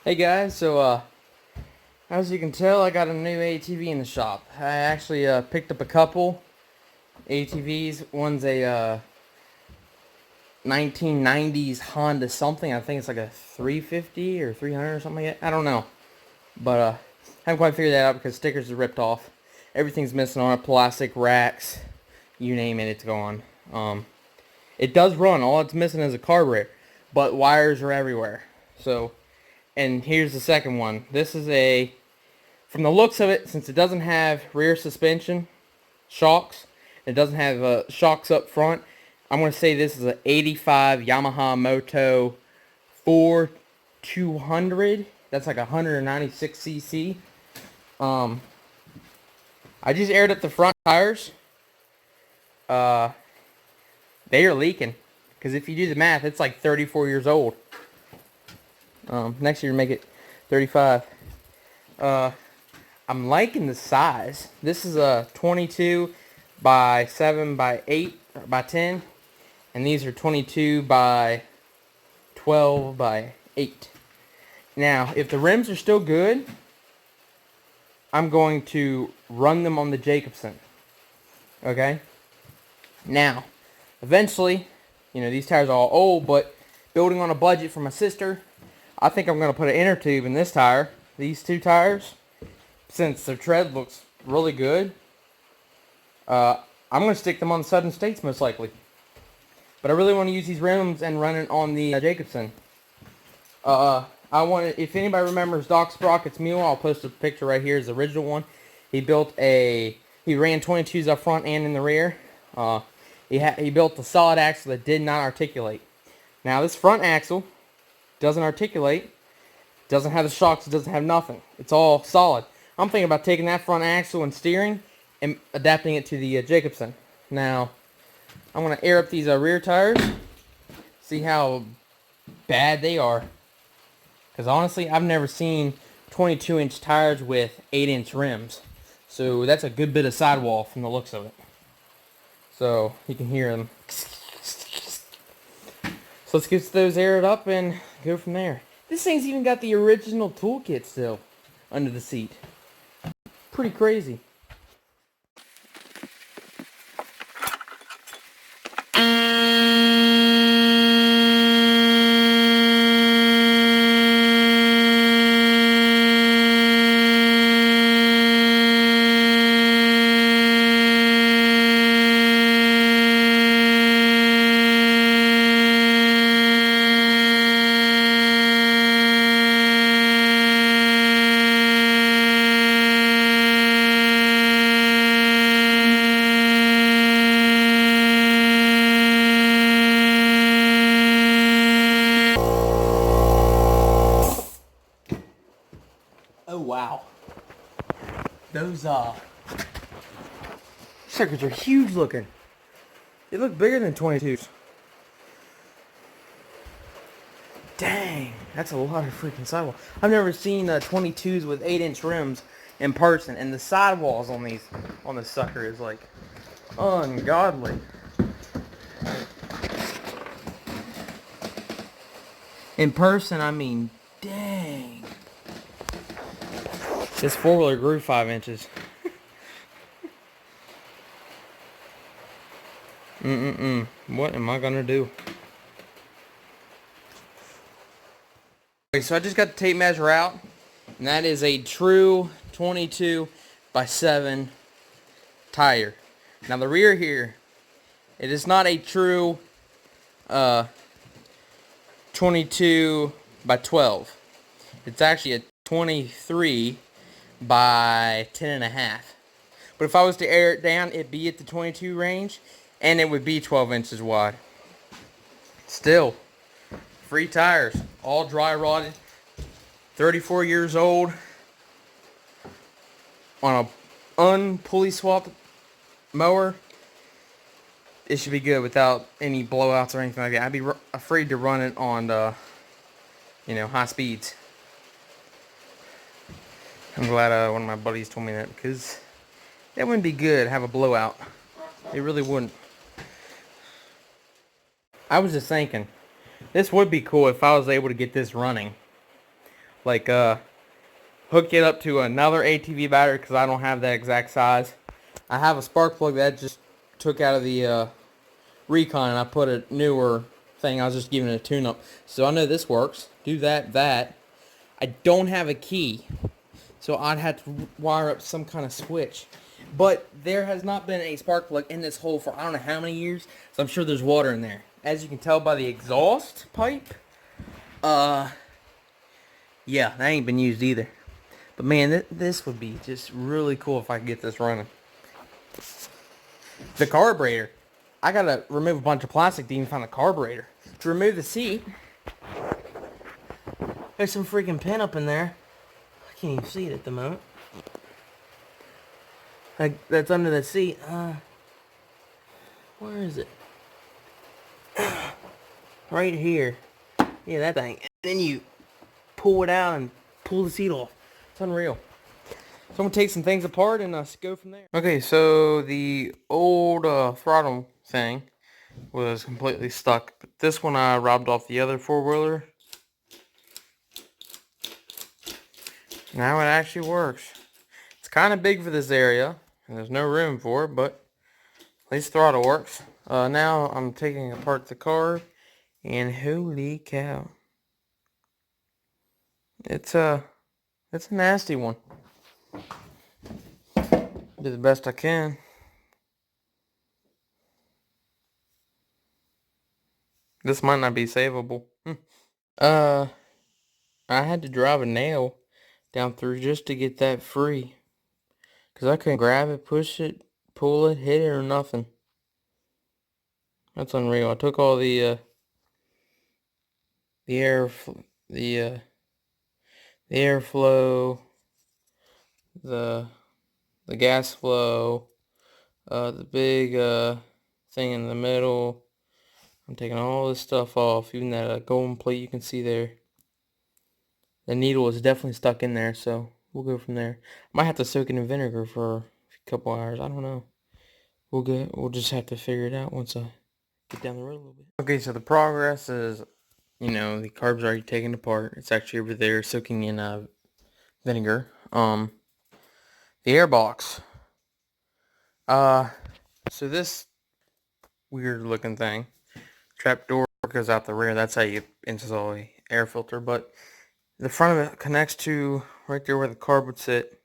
Hey guys, so as you can tell, I got a new ATV in the shop. I actually picked up a couple ATVs. One's a 1990s Honda something. I think it's like a 350 or 300 or something like that. I don't know, but haven't quite figured that out because stickers are ripped off. Everything's missing on it. Plastic racks, you name it, it's gone. It does run. All it's missing is a carburetor, but wires are everywhere. So. And here's the second one. This is from the looks of it, since it doesn't have rear suspension shocks, it doesn't have shocks up front, I'm going to say this is an 85 Yamaha Moto4 200. That's like 196cc. I just aired up the front tires. They are leaking. Because if you do the math, it's like 34 years old. Next year make it 35. I'm liking the size. This is a 22 by 7 by 8 by 10, and these are 22 by 12 by 8. Now, if the rims are still good, I'm going to run them on the Jacobsen. Okay? Now, eventually, these tires are all old, but building on a budget for my sister, I think I'm going to put an inner tube in this tire, these two tires, since their tread looks really good. I'm going to stick them on the Southern States most likely. But I really want to use these rims and run it on the Jacobsen. If anybody remembers Doc Sprocket's mule, I'll post a picture right here, is the original one. He ran 22s up front and in the rear. He built a solid axle that did not articulate. Now this front axle doesn't articulate, doesn't have the shocks, it doesn't have nothing. It's all solid. I'm thinking about taking that front axle and steering and adapting it to the Jacobsen. Now, I'm going to air up these rear tires, see how bad they are. Because honestly, I've never seen 22-inch tires with 8-inch rims. So that's a good bit of sidewall from the looks of it. So you can hear them. So let's get those aired up and go from there. This thing's even got the original toolkit still under the seat. Pretty crazy. Oh wow. Those circuits are huge looking. They look bigger than 22s. Dang, that's a lot of freaking sidewall. I've never seen 22s with 8-inch rims in person, and the sidewalls on this sucker is like ungodly. In person, I mean, dang. This four-wheeler grew 5 inches. What am I gonna do? Okay, so I just got the tape measure out, and that is a true 22 by 7 tire. Now the rear here, it is not a true 22 by 12. It's actually a 23 by 10.5. But if I was to air it down, it'd be at the 22 range, and it would be 12 inches wide. Still, free tires, all dry rotted, 34 years old, on a unpulley swapped mower. It should be good without any blowouts or anything like that. I'd be afraid to run it on high speeds. I'm glad one of my buddies told me that, because that wouldn't be good to have a blowout. It really wouldn't. I was just thinking, this would be cool if I was able to get this running like hook it up to another ATV battery because I don't have that exact size. I have a spark plug that just took out of the Recon and I put a newer thing. I was just giving it a tune-up. So I know this works. Do that. I don't have a key, so I'd have to wire up some kind of switch. But there has not been a spark plug in this hole for I don't know how many years, so I'm sure there's water in there. As you can tell by the exhaust pipe, yeah, that ain't been used either. But man, this would be just really cool if I could get this running. The carburetor. I gotta remove a bunch of plastic to even find the carburetor. To remove the seat, there's some freaking pin up in there. I can't even see it at the moment. Like, that's under the seat. Where is it? Right here. Yeah, that thing. And then you pull it out and pull the seat off. It's unreal. So I'm going to take some things apart and go from there. Okay, so the old throttle thing was completely stuck. But this one I robbed off the other four-wheeler. Now it actually works. It's kind of big for this area, and there's no room for it, but at least the throttle works. Now I'm taking apart the car, and holy cow. It's a nasty one. Do the best I can. This might not be savable. I had to drive a nail down through just to get that free. Because I couldn't grab it, push it, pull it, hit it, or nothing. That's unreal. I took all the airflow, the gas flow, the big thing in the middle. I'm taking all this stuff off, even that golden plate you can see there. The needle is definitely stuck in there, so we'll go from there. Might have to soak it in vinegar for a couple hours. I don't know. We'll just have to figure it out once I get down the road a little bit. Okay, so the progress is, the carb's already taken apart. It's actually over there soaking in vinegar. The airbox. So this weird looking thing, trap door goes out the rear. That's how you install a air filter. But the front of it connects to right there where the carb would sit.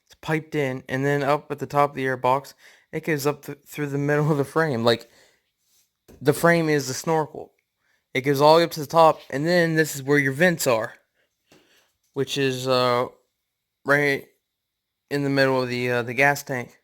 It's piped in, and then up at the top of the airbox, it goes up through the middle of the frame. Like, the frame is the snorkel. It goes all the way up to the top, and then this is where your vents are, which is right in the middle of the gas tank.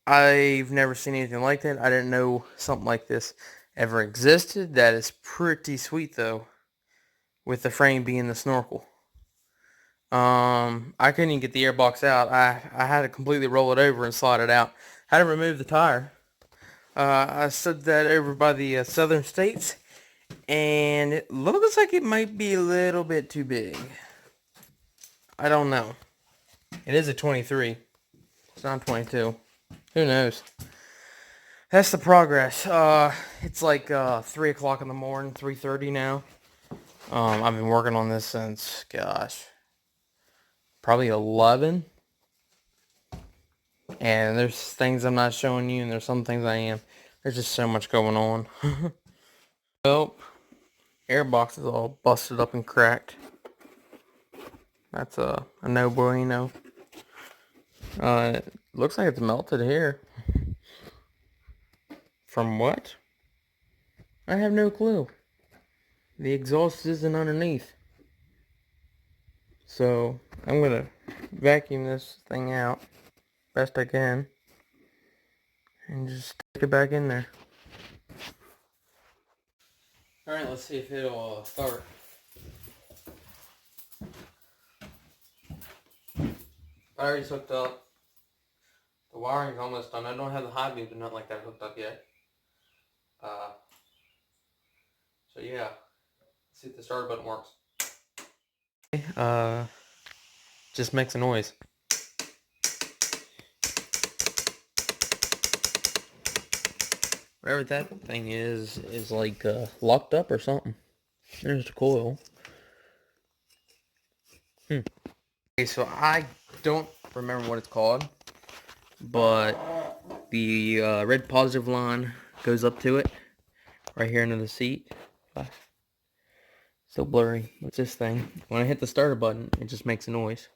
I've never seen anything like that. I didn't know something like this ever existed. That is pretty sweet, though, with the frame being the snorkel. I couldn't even get the airbox out. I had to completely roll it over and slide it out. Had to remove the tire. I stood that over by the southern states, and it looks like it might be a little bit too big. I don't know. It is a 23. It's not 22. Who knows? That's the progress. It's like 3 o'clock in the morning, 3:30 now. I've been working on this since, gosh, probably 11. And there's things I'm not showing you, and there's some things I am. There's just so much going on. Well, airbox is all busted up and cracked. That's a no bueno. It looks like it's melted here. From what? I have no clue. The exhaust isn't underneath. So, I'm going to vacuum this thing out best I can. And just stick it back in there. Alright, let's see if it'll start. Battery's hooked up. The wiring's almost done. I don't have the high beams or nothing like that hooked up yet. So yeah, let's see if the starter button works. Just makes a noise. Whatever that thing is like locked up or something. There's the coil. Okay, so I don't remember what it's called, but the red positive line goes up to it, right here under the seat. So blurry. What's this thing? When I hit the starter button, it just makes a noise.